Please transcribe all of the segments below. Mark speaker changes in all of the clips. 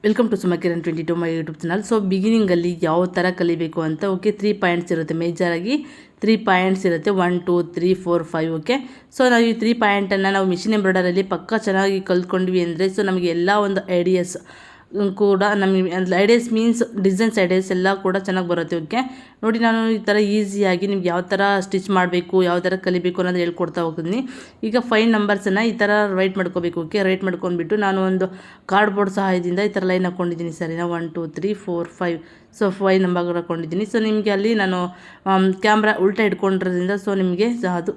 Speaker 1: Welcome to Sumakiran 22 my YouTube channel. So ಬಿಗಿನಿಂಗಲ್ಲಿ ಯಾವ ಥರ ಕಲಿಬೇಕು ಅಂತ ಓಕೆ 3 ಪಾಯಿಂಟ್ಸ್ ಇರುತ್ತೆ. ಮೇಜರಾಗಿ 3 ಪಾಯಿಂಟ್ಸ್ ಇರುತ್ತೆ, 1 2 3 4 5 ಓಕೆ. ಸೊ ನಾವು ಈ 3 ಪಾಯಿಂಟನ್ನು ನಾವು ಮಿಷಿನ್ ಎಂಬ್ರಾಯ್ಡರಲ್ಲಿ ಪಕ್ಕ ಚೆನ್ನಾಗಿ ಕಲ್ತ್ಕೊಂಡ್ವಿ ಅಂದರೆ ಸೊ ನಮಗೆ ಎಲ್ಲ ಒಂದು ಐಡಿಯಾಸ್ ಕೂಡ ನಮಗೆ ಐಡಿಯಾಸ್ ಮೀನ್ಸ್ ಡಿಸೈನ್ಸ್ ಐಡಿಯಾಸ್ ಎಲ್ಲ ಕೂಡ ಚೆನ್ನಾಗಿ ಬರುತ್ತೆ. ಓಕೆ ನೋಡಿ, ನಾನು ಈ ಥರ ಈಸಿಯಾಗಿ ನಿಮ್ಗೆ ಯಾವ ಥರ ಸ್ಟಿಚ್ ಮಾಡಬೇಕು, ಯಾವ ಥರ ಕಲಿಬೇಕು ಅನ್ನೋದು ಹೇಳ್ಕೊಡ್ತಾ ಹೋಗ್ತೀನಿ. ಈಗ 5 ನಂಬರ್ಸನ್ನು ಈ ಥರ ರೈಟ್ ಮಾಡ್ಕೋಬೇಕು. ಓಕೆ, ರೈಟ್ ಮಾಡ್ಕೊಂಡ್ಬಿಟ್ಟು ನಾನು ಒಂದು ಕಾರ್ಡ್ಬೋರ್ಡ್ ಸಹಾಯದಿಂದ ಈ ಥರ ಲೈನ್ ಹಾಕ್ಕೊಂಡಿದ್ದೀನಿ. ಸರಿನಾ, 1 2 3 4 5. ಸೊ 5 ನಂಬರ್ ಹಾಕ್ಕೊಂಡಿದ್ದೀನಿ. ಸೊ ನಿಮಗೆ ಅಲ್ಲಿ ನಾನು ಕ್ಯಾಮ್ರಾ ಉಲ್ಟಾ ಇಟ್ಕೊಂಡಿರೋದ್ರಿಂದ ಸೊ ನಿಮಗೆ ಅದು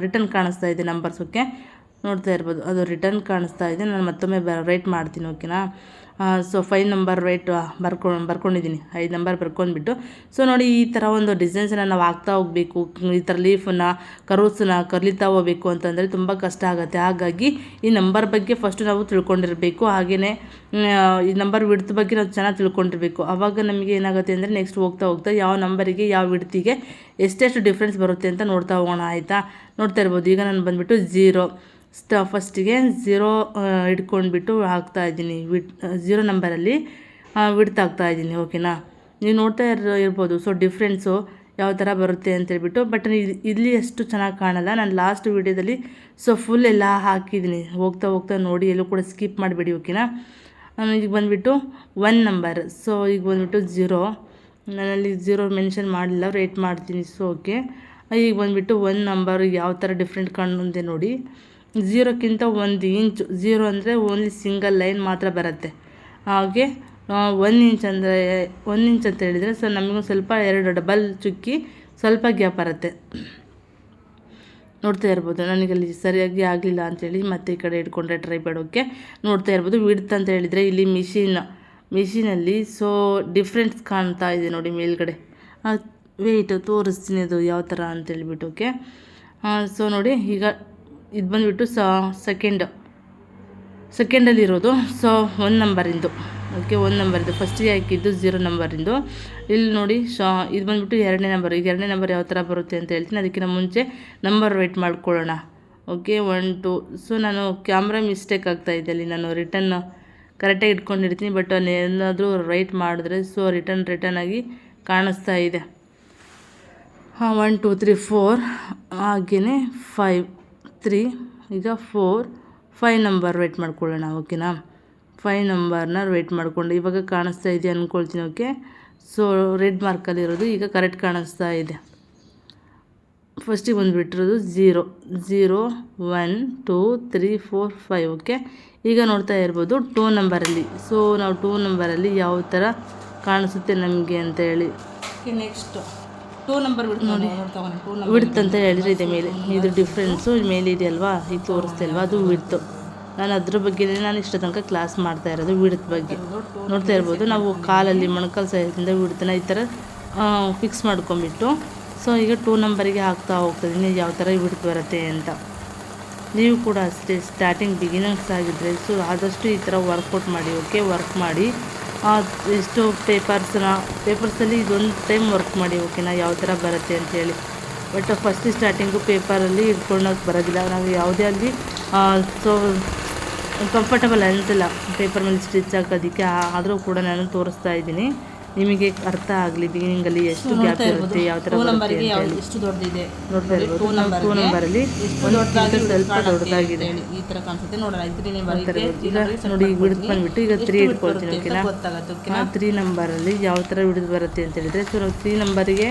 Speaker 1: ರಿಟರ್ನ್ ಕಾಣಿಸ್ತಾ ಇದೆ ನಂಬರ್ಸ್. ಓಕೆ, ನೋಡ್ತಾ ಇರ್ಬೋದು, ಅದು ರಿಟರ್ನ್ ಕಾಣಿಸ್ತಾ ಇದೆ. ನಾನು ಮತ್ತೊಮ್ಮೆ ರೈಟ್ ಮಾಡ್ತೀನಿ. ಓಕೆನಾ, ಸೊ 5 ನಂಬರ್ ರೈಟ್ ಬರ್ಕೊಂಡಿದ್ದೀನಿ. 5 ನಂಬರ್ ಬರ್ಕೊಂಡ್ಬಿಟ್ಟು ಸೊ ನೋಡಿ, ಈ ಥರ ಒಂದು ಡಿಸೈನ್ಸನ್ನು ನಾವು ಹಾಕ್ತಾ ಹೋಗಬೇಕು. ಈ ಥರ ಲೀಫನ್ನು ಕರ್ವ್ಸನ್ನ ಕಲಿತಾ ಹೋಗಬೇಕು ಅಂತಂದರೆ ತುಂಬ ಕಷ್ಟ ಆಗುತ್ತೆ. ಹಾಗಾಗಿ ಈ ನಂಬರ್ ಬಗ್ಗೆ ಫಸ್ಟು ನಾವು ತಿಳ್ಕೊಂಡಿರಬೇಕು. ಹಾಗೆಯೇ ಈ ನಂಬರ್ ವಿಡ್ತ್ ಬಗ್ಗೆ ನಾವು ಚೆನ್ನಾಗಿ ತಿಳ್ಕೊಂಡಿರಬೇಕು. ಆವಾಗ ನಮಗೆ ಏನಾಗುತ್ತೆ ಅಂದರೆ ನೆಕ್ಸ್ಟ್ ಹೋಗ್ತಾ ಹೋಗ್ತಾ ಯಾವ ನಂಬರಿಗೆ ಯಾವ ವಿಡ್ತಿಗೆ ಎಷ್ಟೆಷ್ಟು ಡಿಫ್ರೆನ್ಸ್ ಬರುತ್ತೆ ಅಂತ ನೋಡ್ತಾ ಹೋಗೋಣ. ಆಯಿತಾ, ನೋಡ್ತಾ ಇರ್ಬೋದು. ಈಗ ನಾನು ಬಂದುಬಿಟ್ಟು 0 ಫಸ್ಟಿಗೆ 0 ಹಿಡ್ಕೊಂಡ್ಬಿಟ್ಟು ಹಾಕ್ತಾಯಿದ್ದೀನಿ. 0 ನಂಬರಲ್ಲಿ ವಿಡ್ತ್ ಹಾಕ್ತಾಯಿದ್ದೀನಿ. ಓಕೆನಾ, ನೀವು ನೋಡ್ತಾ ಇರ್ಬೋದು. ಸೊ ಡಿಫ್ರೆನ್ಸು ಯಾವ ಥರ ಬರುತ್ತೆ ಅಂತೇಳ್ಬಿಟ್ಟು. ಬಟ್ ಇಲ್ಲಿ ಅಷ್ಟು ಚೆನ್ನಾಗಿ ಕಾಣಲ್ಲ. ನಾನು ಲಾಸ್ಟ್ ವೀಡಿಯೋದಲ್ಲಿ ಸೊ ಫುಲ್ ಎಲ್ಲ ಹಾಕಿದ್ದೀನಿ. ಹೋಗ್ತಾ ಹೋಗ್ತಾ ನೋಡಿ, ಎಲ್ಲೂ ಕೂಡ ಸ್ಕಿಪ್ ಮಾಡಿಬಿಡಿ. ಓಕೆನಾ, ಈಗ ಬಂದುಬಿಟ್ಟು 1 ನಂಬರ್. ಸೊ ಈಗ ಬಂದುಬಿಟ್ಟು 0, ನಾನಲ್ಲಿ 0 ಮೆನ್ಷನ್ ಮಾಡಲಿಲ್ಲ, ರೇಟ್ ಮಾಡ್ತೀನಿ. ಸೊ ಓಕೆ, ಈಗ ಬಂದುಬಿಟ್ಟು 1 ನಂಬರ್ ಯಾವ ಥರ ಡಿಫ್ರೆಂಟ್ ಕಾಣುತ್ತೆ ನೋಡಿ. 0ಕ್ಕಿಂತ 1 ಇಂಚು, 0 ಅಂದರೆ ಓನ್ಲಿ ಸಿಂಗಲ್ ಲೈನ್ ಮಾತ್ರ ಬರುತ್ತೆ. ಹಾಗೆ 1 ಇಂಚ್ ಅಂದರೆ 1 ಇಂಚ್ ಅಂತ ಹೇಳಿದರೆ ಸೊ ನಮಗೂ ಸ್ವಲ್ಪ 2 ಡಬಲ್ ಚುಕ್ಕಿ ಸ್ವಲ್ಪ ಗ್ಯಾಪ್ ಬರುತ್ತೆ. ನೋಡ್ತಾ ಇರ್ಬೋದು. ನನಗಲ್ಲಿ ಸರಿಯಾಗಿ ಆಗಲಿಲ್ಲ ಅಂಥೇಳಿ ಮತ್ತೆ ಈ ಕಡೆ ಇಟ್ಕೊಂಡ್ರೆ ಟ್ರೈ ಮಾಡೋಕ್ಕೆ. ನೋಡ್ತಾ ಇರ್ಬೋದು. ವಿಡ್ತ್ ಅಂತ ಹೇಳಿದರೆ ಇಲ್ಲಿ ಮಿಷಿನಲ್ಲಿ ಸೊ ಡಿಫ್ರೆನ್ಸ್ ಕಾಣ್ತಾ ಇದೆ ನೋಡಿ ಮೇಲ್ಗಡೆ. ವೆಯ್ಟ್ ತೋರಿಸ್ತೀನಿ ಅದು ಯಾವ ಥರ ಅಂತೇಳ್ಬಿಟ್ಟು. ಓಕೆ, ಸೊ ನೋಡಿ, ಈಗ ಇದು ಬಂದುಬಿಟ್ಟು ಸೆಕೆಂಡಲ್ಲಿರೋದು ಸೊ 1 ನಂಬರಿಂದು. ಓಕೆ, 1 ನಂಬರಿಂದು ಫಸ್ಟಿಗೆ ಹಾಕಿದ್ದು 0 ನಂಬರಿಂದು. ಇಲ್ಲಿ ನೋಡಿ, ಇದು ಬಂದುಬಿಟ್ಟು 2ನೇ ನಂಬರ್. ಈಗ 2ನೇ ನಂಬರ್ ಯಾವ ಥರ ಬರುತ್ತೆ ಅಂತ ಹೇಳ್ತೀನಿ. ಅದಕ್ಕಿಂತ ಮುಂಚೆ ನಂಬರ್ ರೈಟ್ ಮಾಡ್ಕೊಳ್ಳೋಣ. ಓಕೆ, 1 2. ಸೊ ನಾನು ಕ್ಯಾಮ್ರಾ ಮಿಸ್ಟೇಕ್ ಆಗ್ತಾಯಿದ್ದೆ. ಅಲ್ಲಿ ನಾನು ರಿಟರ್ನ್ ಕರೆಕ್ಟಾಗಿ ಇಟ್ಕೊಂಡಿರ್ತೀನಿ, ಬಟ್ ಅಲ್ಲಿ ಏನಾದರೂ ರೈಟ್ ಮಾಡಿದ್ರೆ ಸೊ ರಿಟರ್ನ್ ಆಗಿ ಕಾಣಿಸ್ತಾ ಇದೆ. 1 2 3 4 ಹಾಗೆಯೇ 5 3. ಈಗ 4 5 ನಂಬರ್ ವೇಟ್ ಮಾಡ್ಕೊಳ್ಳೋಣ. ಓಕೆನಾ, 5 ನಂಬರ್ನ ವೇಟ್ ಮಾಡಿಕೊಂಡು ಇವಾಗ ಕಾಣಿಸ್ತಾ ಇದೆ ಅಂದ್ಕೊಳ್ತೀನಿ. ಓಕೆ, ಸೊ ರೆಡ್ ಮಾರ್ಕಲ್ಲಿರೋದು ಈಗ ಕರೆಕ್ಟ್ ಕಾಣಿಸ್ತಾ ಇದೆ. ಫಸ್ಟಿಗೆ ಬಂದುಬಿಟ್ಟಿರೋದು 0 0 1 2 3 4 5. ಓಕೆ, ಈಗ ನೋಡ್ತಾ ಇರ್ಬೋದು 2 ನಂಬರಲ್ಲಿ. ಸೊ ನಾವು 2 ನಂಬರಲ್ಲಿ ಯಾವ ಥರ ಕಾಣಿಸುತ್ತೆ ನಮಗೆ ಅಂತ ಹೇಳಿ. ನೆಕ್ಸ್ಟು 2 ನಂಬರ್ ವಿಡ್ತ್ ಅಂತ ಹೇಳಿದ್ರೆ ಇದೆ ಮೇಲೆ. ಇದು ಡಿಫ್ರೆನ್ಸು ಮೇಲೆ ಇದೆಯಲ್ವಾ, ಇದು ತೋರಿಸ್ತಾ ಇಲ್ವಾ, ಅದು ವಿಡ್ತು. ನಾನು ಅದ್ರ ಬಗ್ಗೆ ನಾನು ಇಷ್ಟ ತನಕ ಕ್ಲಾಸ್ ಮಾಡ್ತಾ ಇರೋದು ವಿಡ್ತ್ ಬಗ್ಗೆ. ನೋಡ್ತಾ ಇರ್ಬೋದು. ನಾವು ಕಾಲಲ್ಲಿ ಮೊಣಕಾಲು ಸಹಾಯದಿಂದ ವಿಡ್ತನ್ನ ಈ ಥರ ಫಿಕ್ಸ್ ಮಾಡ್ಕೊಂಬಿಟ್ಟು ಸೊ ಈಗ 2 ನಂಬರಿಗೆ ಹಾಕ್ತಾ ಹೋಗ್ತಿದ್ದೀನಿ ಯಾವ ಥರ ವಿಡ್ತ್ ಬರುತ್ತೆ ಅಂತ. ನೀವು ಕೂಡ ಅಷ್ಟೇ ಸ್ಟಾರ್ಟಿಂಗ್ ಬಿಗಿನರ್ಸ್ ಆಗಿದ್ದರೆ ಸೊ ಆದಷ್ಟು ಈ ಥರ ವರ್ಕೌಟ್ ಮಾಡಿ. ಓಕೆ, ವರ್ಕ್ ಮಾಡಿ ಎಷ್ಟು ಪೇಪರ್ಸಲ್ಲಿ ಇದೊಂದು ಟೈಮ್ ವರ್ಕ್ ಮಾಡಿ. ಓಕೆನಾ, ಯಾವ ಥರ ಬರುತ್ತೆ ಅಂಥೇಳಿ. ಬಟ್ ಫಸ್ಟ್ ಸ್ಟಾರ್ಟಿಂಗು ಪೇಪರಲ್ಲಿ ಇಟ್ಕೊಳ್ಳೋಕೆ ಬರೋದಿಲ್ಲ. ನಾವು ಯಾವುದೇ ಅಲ್ಲಿ ಸೊ ಕಂಫರ್ಟಬಲ್ ಅಂತಿಲ್ಲ ಪೇಪರ್ ಮೇಲೆ ಸ್ಟಿಚ್ ಹಾಕೋದಕ್ಕೆ. ಆದರೂ ಕೂಡ ನಾನು ತೋರಿಸ್ತಾ ಇದ್ದೀನಿ ನಿಮಗೆ ಅರ್ಥ ಆಗಲಿ. ಬಿಗಿನಿಂಗಲ್ಲಿ ಎಷ್ಟು ಗ್ಯಾಪ್ ಇರುತ್ತೆ, ಯಾವ ಥರ ಬರುತ್ತೆ ಎಷ್ಟು ದೊಡ್ಡದಿದೆ ನೋಡ್ತಾ ಇರ್ಬೋದು. 2 ನಂಬರಲ್ಲಿ ಸ್ವಲ್ಪ ದೊಡ್ಡದಾಗಿದೆ ಈ ಥರ ಕಾಣಿಸುತ್ತೆ. ನೋಡೋಣ, ಈಗ ನೋಡಿ ವಿಡ್ತ್ ಬಂದುಬಿಟ್ಟು ಈಗ 3 ಇಟ್ಕೊಳ್ತೀನಿ. ಓಕೆನಾ, 3 ನಂಬರಲ್ಲಿ ಯಾವ ಥರ ವಿಡ್ತ್ ಬರುತ್ತೆ ಅಂತ ಹೇಳಿದರೆ ಸೊ ನಾವು 3 ನಂಬರಿಗೆ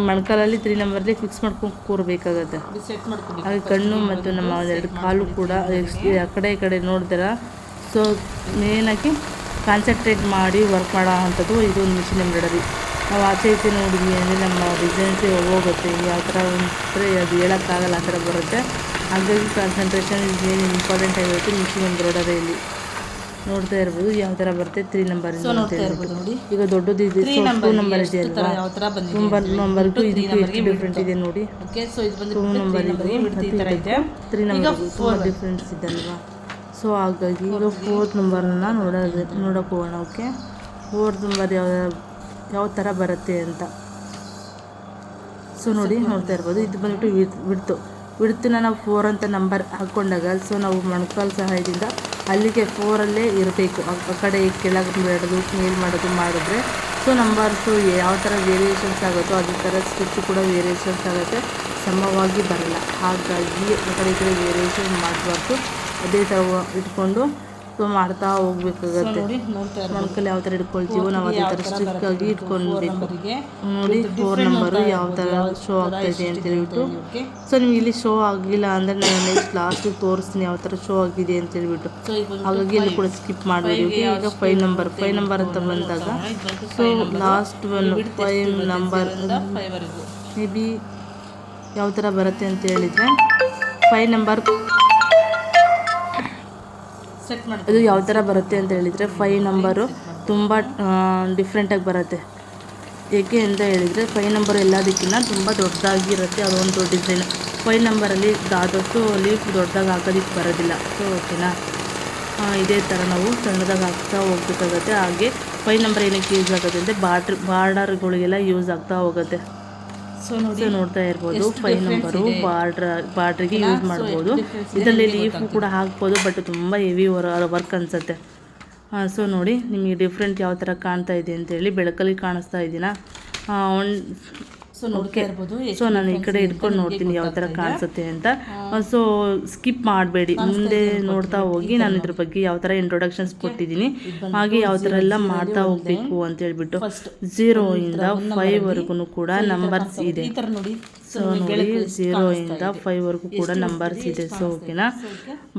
Speaker 1: ಮೊಣಕಾಲಲ್ಲಿ 3 ನಂಬರಲ್ಲಿ ಫಿಕ್ಸ್ ಮಾಡ್ಕೊಂಡು ಕೂರಬೇಕಾಗತ್ತೆ. ಹಾಗೆ ಕಣ್ಣು ಮತ್ತು ನಮ್ಮ 2 ಕಾಲು ಕೂಡ ಆ ಕಡೆ ಈ ಕಡೆ ನೋಡ್ತಾರ. ಸೊ ಮೇನಾಗಿ ಕಾನ್ಸಂಟ್ರೇಟ್ ಮಾಡಿ ವರ್ಕ್ ಮಾಡೋ ಅಂಥದ್ದು ಇದು ಒಂದು ಮಿಷಿನ್ ಎಂಬ್ರಾಯ್ಡರಿ. ನಾವು ಆಚೆ ಈಚೆ ನೋಡಿದ್ವಿ ಅಂದರೆ ನಮ್ಮ ಡಿಸೈನ್ಸೇ ಹೋಗುತ್ತೆ. ಯಾವ ಥರ ಅಂದರೆ ಅದು ಹೇಳೋಕ್ಕಾಗಲ್ಲ, ಆ ಥರ ಬರುತ್ತೆ. ಹಾಗಾಗಿ ಕಾನ್ಸಂಟ್ರೇಷನ್ ಏನು ಇಂಪಾರ್ಟೆಂಟ್ ಆಗಿರುತ್ತೆ ಮಿಷಿನ್ ಎಂಬ್ರಾಯ್ಡರಿಯಲ್ಲಿ. ನೋಡ್ತಾ ಇರ್ಬೋದು ಯಾವ ಥರ ಬರುತ್ತೆ 3 ನಂಬರಿಂದ ಅಂತ ಹೇಳ್ಬಿಟ್ಟು. ಈಗ ದೊಡ್ಡದು ಇದೆ 2 ನಂಬರ್ ಇದೆ ಅಲ್ವಾ, 2 ನಂಬರ್ಗೂ ಇದಕ್ಕೆ ಎಷ್ಟು ಡಿಫ್ರೆಂಟ್ ಇದೆ ನೋಡಿ. 2 ನಂಬರಿಗೂ 3 ನಂಬರ್ಗೂ ತುಂಬ ಡಿಫ್ರೆನ್ಸ್ ಇದೆ ಅಲ್ವಾ. ಸೊ ಹಾಗಾಗಿ ಈಗ 4th ನಂಬರನ್ನು ನೋಡೋಕೆ ಹೋಗೋಣ. ಓಕೆ, 4th ನಂಬರ್ ಯಾವ ಥರ ಬರುತ್ತೆ ಅಂತ. ಸೊ ನೋಡಿ, ನೋಡ್ತಾ ಇರ್ಬೋದು. ಇದು ಬಂದುಬಿಟ್ಟು ವಿಡ್ತು. ನಾವು 4 ಅಂತ ನಂಬರ್ ಹಾಕ್ಕೊಂಡಾಗ ಸೊ ನಾವು ಮೊಣಕಾಲು ಸಹಾಯದಿಂದ ಅಲ್ಲಿಗೆ 4ಅಲ್ಲೇ ಇರಬೇಕು. ಆ ಕಡೆ ಕೆಳಗೆ ಮಾಡೋದು ಮೇಲ್ ಮಾಡೋದು ಮಾಡಿದ್ರೆ ಸೊ ನಂಬರ್ಸು ಯಾವ ಥರ ವೇರಿಯೇಷನ್ಸ್ ಆಗುತ್ತೋ ಅದೇ ಥರ ಸ್ಟಿಚ್ ಕೂಡ ವೇರಿಯೇಷನ್ಸ್ ಆಗುತ್ತೆ, ಸಮವಾಗಿ ಬರಲ್ಲ. ಹಾಗಾಗಿ ಆ ಕಡೆ ಈ ಕಡೆ ವೇರಿಯೇಷನ್ ಮಾಡಬಾರ್ದು, ಅದೇ ಥರ ಇಟ್ಕೊಂಡು ಸೊ ಮಾಡ್ತಾ ಹೋಗ್ಬೇಕಾಗತ್ತೆ. ನಮ್ಮ ಕೈಲಿ ಯಾವ ಥರ ಇಟ್ಕೊಳ್ತೀವೋ ನಾವು ಅದೇ ಥರ ಸ್ಟ್ರಿಕ್ಟಾಗಿ ಇಟ್ಕೊಳ್ಬೇಕು. ನೋಡಿ 4 ನಂಬರು ಯಾವ ಥರ ಶೋ ಆಗ್ತಾಯಿದೆ ಅಂತ ಹೇಳ್ಬಿಟ್ಟು. ಸೊ ನಿಮ್ಗೆ ಇಲ್ಲಿ ಶೋ ಆಗಲಿಲ್ಲ ಅಂದರೆ ನಾನು ನೆಕ್ಸ್ಟ್ ಲಾಸ್ಟಿಗೆ ತೋರಿಸ್ತೀನಿ ಯಾವ ಥರ ಶೋ ಆಗಿದೆ ಅಂತ ಹೇಳ್ಬಿಟ್ಟು. ಹಾಗಾಗಿ ಇಲ್ಲಿ ಕೂಡ ಸ್ಕಿಪ್ ಮಾಡಬೇಡಿ. ಈಗ 5 ನಂಬರ್ ಅಂತ ಬಂದಾಗ so last 5 number may be ಯಾವ ಥರ ಬರುತ್ತೆ ಅಂತ ಹೇಳಿದರೆ 5 ನಂಬರ್ ಅದು ಯಾವ ಥರ ಬರುತ್ತೆ ಅಂತ ಹೇಳಿದರೆ 5 ನಂಬರು ತುಂಬ ಡಿಫ್ರೆಂಟಾಗಿ ಬರುತ್ತೆ. ಏಕೆ ಅಂತ ಹೇಳಿದರೆ 5 ನಂಬರ್ ಎಲ್ಲದಕ್ಕಿಂತ ತುಂಬ ದೊಡ್ಡದಾಗಿರುತ್ತೆ. ಅದೊಂದು ಡಿಸೈನ್ 5 ನಂಬರಲ್ಲಿ ಆದಷ್ಟು ಲೀಫ್ ದೊಡ್ಡದಾಗಿ ಹಾಕೋದಕ್ಕೆ ಬರೋದಿಲ್ಲ. ಸೊ ಓಕೆನಾ, ಇದೇ ಥರ ನಾವು ಸಣ್ಣದಾಗಿ ಹಾಕ್ತಾ ಹೋಗ್ಬೇಕಾಗತ್ತೆ. ಹಾಗೆ 5 ನಂಬರ್ ಏನಕ್ಕೆ ಯೂಸ್ ಆಗುತ್ತೆ ಅಂದರೆ ಬಾರ್ಡರ್ಗಳಿಗೆಲ್ಲ ಯೂಸ್ ಆಗ್ತಾ ಹೋಗುತ್ತೆ. ಸೊ ನೋಡ್ತಾ ಇರ್ಬೋದು 5 ನಂಬರು ಬಾರ್ಡ್ರಿಗೆ ಯೂಸ್ ಮಾಡ್ಬೋದು. ಇದರಲ್ಲಿ ಲೀಫು ಕೂಡ ಹಾಕ್ಬೋದು, ಬಟ್ ತುಂಬ ಹೆವಿ ವರ್ಕ್ ಅನಿಸುತ್ತೆ. ಸೊ ನೋಡಿ ನಿಮಗೆ ಡಿಫ್ರೆಂಟ್ ಯಾವ ಥರ ಕಾಣ್ತಾ ಇದೆ ಅಂತೇಳಿ ಬೆಳಕಲ್ಲಿ ಕಾಣಿಸ್ತಾ ಇದ್ದೀನ. ಸೊ ನಾನು ಈ ಕಡೆ ಇಟ್ಕೊಂಡು ನೋಡ್ತೀನಿ ಯಾವ ಥರ ಕಾಣಿಸುತ್ತೆ ಅಂತ. ಸೊ ಸ್ಕಿಪ್ ಮಾಡಬೇಡಿ, ಮುಂದೆ ನೋಡ್ತಾ ಹೋಗಿ. ನಾನು ಇದ್ರ ಬಗ್ಗೆ ಯಾವ ಥರ ಇಂಟ್ರೊಡಕ್ಷನ್ಸ್ ಕೊಟ್ಟಿದ್ದೀನಿ, ಹಾಗೆ ಯಾವ ಥರ ಎಲ್ಲ ಮಾಡ್ತಾ ಹೋಗಬೇಕು ಅಂತ ಹೇಳ್ಬಿಟ್ಟು. 0 ಇಂದ 5ವರೆಗೂ ಕೂಡ ನಂಬರ್ಸ್ ಇದೆ. ಸೊ ನೋಡಿ 0 ಇಂದ 5ವರೆಗೂ ಕೂಡ ನಂಬರ್ಸ್ ಇದೆ. ಸೊ ಓಕೆನಾ,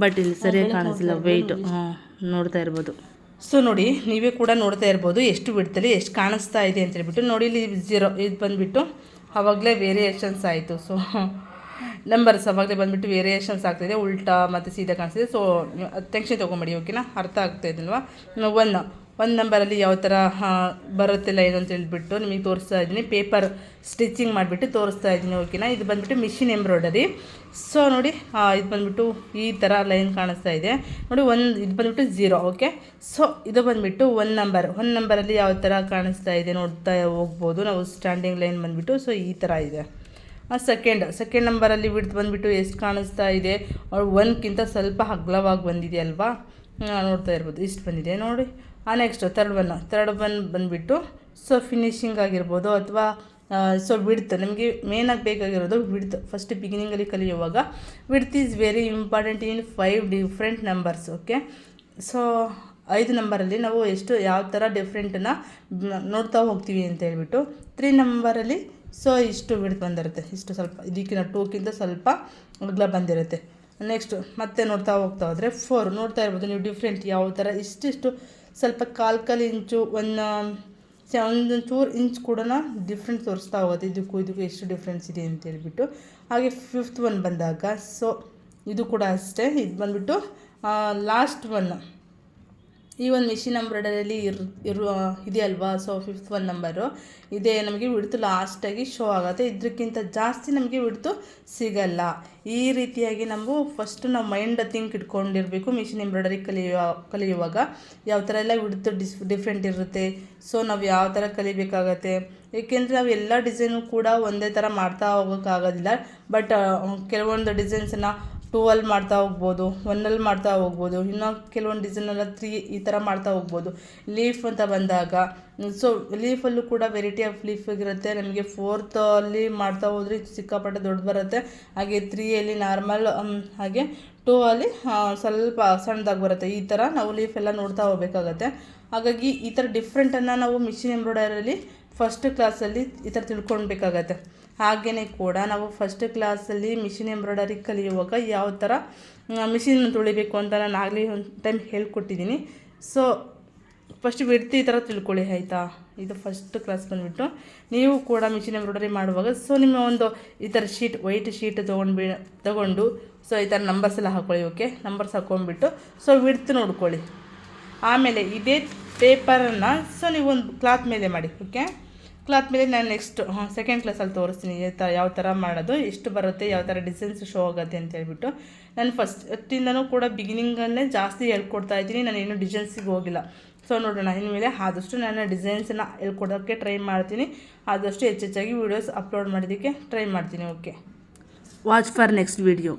Speaker 1: ಬಟ್ ಇಲ್ಲಿ ಸರಿಯಾಗಿ ಕಾಣಿಸಿಲ್ಲ, ವೆಯ್ಟ್ ನೋಡ್ತಾ ಇರ್ಬೋದು. ಸೊ ನೋಡಿ ನೀವೇ ಕೂಡ ನೋಡ್ತಾ ಇರ್ಬೋದು ಎಷ್ಟು ಬಿಡ್ತಲ್ಲಿ ಎಷ್ಟು ಕಾಣಿಸ್ತಾ ಇದೆ ಅಂತ ಹೇಳ್ಬಿಟ್ಟು. ನೋಡಿ ಇಲ್ಲಿ 0 ಇದು ಬಂದುಬಿಟ್ಟು ಆವಾಗಲೇ ವೇರಿಯೇಷನ್ಸ್ ಆಯಿತು. ಸೊ ನಂಬರ್ಸ್ ಆವಾಗಲೇ ಬಂದುಬಿಟ್ಟು ವೇರಿಯೇಷನ್ಸ್ ಆಗ್ತಾಯಿದೆ, ಉಲ್ಟಾ ಮತ್ತು ಸೀದಾ ಕಾಣಿಸ್ತಿದೆ. ಸೊ ಟೆನ್ಷನ್ ತೊಗೊಂಬೇಡಿ, ಓಕೆನಾ, ಅರ್ಥ ಆಗ್ತಾ ಇದ್ದಿಲ್ವಾ. 1 ನಂಬರಲ್ಲಿ ಯಾವ ಥರ ಬರುತ್ತಿಲ್ಲ ಏನು ಅಂತ ಹೇಳ್ಬಿಟ್ಟು ನಿಮಗೆ ತೋರಿಸ್ತಾ ಇದ್ದೀನಿ. ಪೇಪರ್ ಸ್ಟಿಚಿಂಗ್ ಮಾಡಿಬಿಟ್ಟು ತೋರಿಸ್ತಾ ಇದ್ದೀನಿ, ಓಕೆನಾ. ಇದು ಬಂದುಬಿಟ್ಟು ಮಿಷಿನ್ ಎಂಬ್ರಾಯ್ಡರಿ. ಸೊ ನೋಡಿ ಇದು ಬಂದುಬಿಟ್ಟು ಈ ಥರ ಲೈನ್ ಕಾಣಿಸ್ತಾ ಇದೆ ನೋಡಿ. ಇದು ಬಂದುಬಿಟ್ಟು 0, ಓಕೆ. ಸೊ ಇದು ಬಂದುಬಿಟ್ಟು 1 ನಂಬರಲ್ಲಿ ಯಾವ ಥರ ಕಾಣಿಸ್ತಾ ಇದೆ ನೋಡ್ತಾ ಹೋಗ್ಬೋದು ನಾವು. ಸ್ಟ್ಯಾಂಡಿಂಗ್ ಲೈನ್ ಬಂದುಬಿಟ್ಟು ಸೊ ಈ ಥರ ಇದೆ. ಸೆಕೆಂಡ್ ನಂಬರಲ್ಲಿ ಬಿಡ್ತು ಬಂದುಬಿಟ್ಟು ಎಷ್ಟು ಕಾಣಿಸ್ತಾ ಇದೆ, 1ಕ್ಕಿಂತ ಸ್ವಲ್ಪ ಅಗಲವಾಗಿ ಬಂದಿದೆ ಅಲ್ವಾ, ನೋಡ್ತಾ ಇರ್ಬೋದು, ಇಷ್ಟು ಬಂದಿದೆ ನೋಡಿ. ನೆಕ್ಸ್ಟ್ ಥರ್ಡ್ ಒನ್ ಬಂದುಬಿಟ್ಟು ಸೊ ಫಿನಿಶಿಂಗ್ ಆಗಿರ್ಬೋದು ಅಥವಾ ಸೊ ವಿಡ್ತ್. ನಮಗೆ ಮೇನಾಗಿ ಬೇಕಾಗಿರೋದು ವಿಡ್ತ್. ಫಸ್ಟ್ ಬಿಗಿನಿಂಗಲ್ಲಿ ಕಲಿಯುವಾಗ width is very important in 5 different numbers, okay. So 5 ನಂಬರಲ್ಲಿ ನಾವು ಯಾವ ಥರ ಡಿಫ್ರೆಂಟನ್ನು ನೋಡ್ತಾ ಹೋಗ್ತೀವಿ ಅಂತ ಹೇಳ್ಬಿಟ್ಟು. 3 ನಂಬರಲ್ಲಿ ಸೊ ಇಷ್ಟು ವಿಡ್ತ್ ಬಂದಿರುತ್ತೆ, ಇಷ್ಟು ಸ್ವಲ್ಪ ಇದಕ್ಕಿಂತ 2ಕ್ಕಿಂತ ಸ್ವಲ್ಪ ಅಗಲ ಬಂದಿರುತ್ತೆ. ನೆಕ್ಸ್ಟ್ ಮತ್ತೆ ನೋಡ್ತಾ ಹೋಗ್ತಾ ಹೋದರೆ 4 ನೋಡ್ತಾ ಇರ್ಬೋದು ನೀವು ಡಿಫ್ರೆಂಟ್ ಯಾವ ಥರ ಇಷ್ಟಿಷ್ಟು ಸ್ವಲ್ಪ ಕಾಲು ಇಂಚು ಒಂದು ಚೂರು ಇಂಚ್ ಕೂಡ ಡಿಫ್ರೆನ್ಸ್ ತೋರಿಸ್ತಾ ಹೋಗುತ್ತೆ. ಇದಕ್ಕೂ ಎಷ್ಟು ಡಿಫ್ರೆನ್ಸ್ ಇದೆ ಅಂತ ಹೇಳ್ಬಿಟ್ಟು. ಹಾಗೆ 5th ಒನ್ ಬಂದಾಗ ಸೊ ಇದು ಕೂಡ ಅಷ್ಟೇ. ಇದು ಬಂದುಬಿಟ್ಟು ಲಾಸ್ಟ್ ಒನ್. ಈ ಒಂದು ಮಿಷಿನ್ ಎಂಬ್ರಾಯ್ಡರಿಯಲ್ಲಿ ಇದೆ ಅಲ್ವಾ. ಸೊ 5th ಒನ್ ನಂಬರು ಇದೇ ನಮಗೆ ವಿಡ್ತು ಲಾಸ್ಟಾಗಿ ಶೋ ಆಗುತ್ತೆ. ಇದಕ್ಕಿಂತ ಜಾಸ್ತಿ ನಮಗೆ ವಿಡ್ತು ಸಿಗಲ್ಲ. ಈ ರೀತಿಯಾಗಿ ನಾವು ಫಸ್ಟ್ ನಾವು ಮೈಂಡ್ ಥಿಂಕ್ ಇಟ್ಕೊಂಡಿರಬೇಕು. ಮಿಷಿನ್ ಎಂಬ್ರಾಯ್ಡರಿ ಕಲಿಯುವಾಗ ಯಾವ ಥರ ಎಲ್ಲ ವಿಡ್ತು ಡಿಫ್ರೆಂಟ್ ಇರುತ್ತೆ. ಸೊ ನಾವು ಯಾವ ಥರ ಕಲಿಬೇಕಾಗತ್ತೆ, ಏಕೆಂದರೆ ನಾವು ಎಲ್ಲ ಡಿಸೈನು ಕೂಡ ಒಂದೇ ಥರ ಮಾಡ್ತಾ ಹೋಗೋಕ್ಕಾಗೋದಿಲ್ಲ. ಬಟ್ ಕೆಲವೊಂದು ಡಿಸೈನ್ಸನ್ನು 2ಅಲ್ಲಿ ಮಾಡ್ತಾ ಹೋಗ್ಬೋದು, 1ಅಲ್ಲಿ ಮಾಡ್ತಾ ಹೋಗ್ಬೋದು, ಇನ್ನು ಕೆಲವೊಂದು ಡಿಸೈನೆಲ್ಲ 3 ಈ ಥರ ಮಾಡ್ತಾ ಹೋಗ್ಬೋದು. ಲೀಫ್ ಅಂತ ಬಂದಾಗ ಸೊ ಲೀಫಲ್ಲೂ ಕೂಡ ವೆರೈಟಿ ಆಫ್ ಲೀಫ್ ಇರುತ್ತೆ. ನಮಗೆ 4th ಮಾಡ್ತಾ ಹೋದರೆ ಸಿಕ್ಕಾಪಟ್ಟೆ ದೊಡ್ಡ ಬರುತ್ತೆ. ಹಾಗೆ 3ಅಲ್ಲಿ ನಾರ್ಮಲ್, ಹಾಗೆ 2ಅಲ್ಲಿ ಸ್ವಲ್ಪ ಸಣ್ಣದಾಗಿ ಬರುತ್ತೆ. ಈ ಥರ ನಾವು ಲೀಫೆಲ್ಲ ನೋಡ್ತಾ ಹೋಗ್ಬೇಕಾಗತ್ತೆ. ಹಾಗಾಗಿ ಈ ಥರ ಡಿಫ್ರೆಂಟನ್ನು ನಾವು ಮಿಷಿನ್ ಎಂಬ್ರಾಯ್ಡರಿಯಲ್ಲಿ ಫಸ್ಟ್ ಕ್ಲಾಸಲ್ಲಿ ಈ ಥರ ತಿಳ್ಕೊಳ್ಬೇಕಾಗತ್ತೆ. ಹಾಗೆಯೇ ಕೂಡ ನಾವು ಫಸ್ಟ್ ಕ್ಲಾಸಲ್ಲಿ ಮಿಷಿನ್ ಎಂಬ್ರಾಯ್ಡರಿ ಕಲಿಯುವಾಗ ಯಾವ ಥರ ಮಿಷಿನ್ ತುಳಿಬೇಕು ಅಂತ ನಾನು ಆಗಲೇ ಒಂದು ಟೈಮ್ ಹೇಳ್ಕೊಟ್ಟಿದ್ದೀನಿ. ಸೊ ಫಸ್ಟ್ ಬಿಡ್ತಿ ಈ ಥರ ತಿಳ್ಕೊಳ್ಳಿ, ಆಯಿತಾ. ಇದು ಫಸ್ಟ್ ಕ್ಲಾಸ್ ಬಂದುಬಿಟ್ಟು ನೀವು ಕೂಡ ಮಿಷಿನ್ ಎಂಬ್ರಾಯ್ಡರಿ ಮಾಡುವಾಗ ಸೊ ನಿಮ್ಮ ಒಂದು ಈ ಥರ ವೈಟ್ ಶೀಟ್ ತೊಗೊಂಡು ಸೊ ಈ ಥರ ನಂಬರ್ಸ್ ಎಲ್ಲ ಹಾಕ್ಕೊಳ್ಳಿ, ಓಕೆ. ನಂಬರ್ಸ್ ಹಾಕ್ಕೊಂಡ್ಬಿಟ್ಟು ಸೊ ವಿಡ್ತ್ ನೋಡ್ಕೊಳ್ಳಿ. ಆಮೇಲೆ ಇದೇ ಪೇಪರನ್ನು ಸೊ ನೀವು ಒಂದು ಕ್ಲಾತ್ ಮೇಲೆ ಮಾಡಿ, ಓಕೆ. ಕ್ಲಾತ್ ಮೇಲೆ ನಾನು ನೆಕ್ಸ್ಟ್ ಸೆಕೆಂಡ್ ಕ್ಲಾಸಲ್ಲಿ ತೋರಿಸ್ತೀನಿ ಯಾವ ಥರ ಮಾಡೋದು, ಎಷ್ಟು ಬರುತ್ತೆ, ಯಾವ ಥರ ಡಿಸೈನ್ಸ್ ಶೋ ಆಗುತ್ತೆ ಅಂತ ಹೇಳ್ಬಿಟ್ಟು. ನಾನು ಫಸ್ಟಿಂದನೂ ಕೂಡ ಬಿಗಿನಿಂಗನ್ನೇ ಜಾಸ್ತಿ ಹೇಳ್ಕೊಡ್ತಾ ಇದ್ದೀನಿ. ನಾನು ಇನ್ನೂ ಡಿಸೈನ್ಸಿಗೆ ಹೋಗಿಲ್ಲ. ಸೊ ನೋಡೋಣ ಇನ್ಮೇಲೆ ಆದಷ್ಟು ನಾನು ಡಿಸೈನ್ಸನ್ನು ಹೇಳ್ಕೊಡೋಕ್ಕೆ ಟ್ರೈ ಮಾಡ್ತೀನಿ. ಆದಷ್ಟು ಹೆಚ್ಚೆಚ್ಚಾಗಿ ವೀಡಿಯೋಸ್ ಅಪ್ಲೋಡ್ ಮಾಡೋದಕ್ಕೆ ಟ್ರೈ ಮಾಡ್ತೀನಿ, okay. Watch for next video.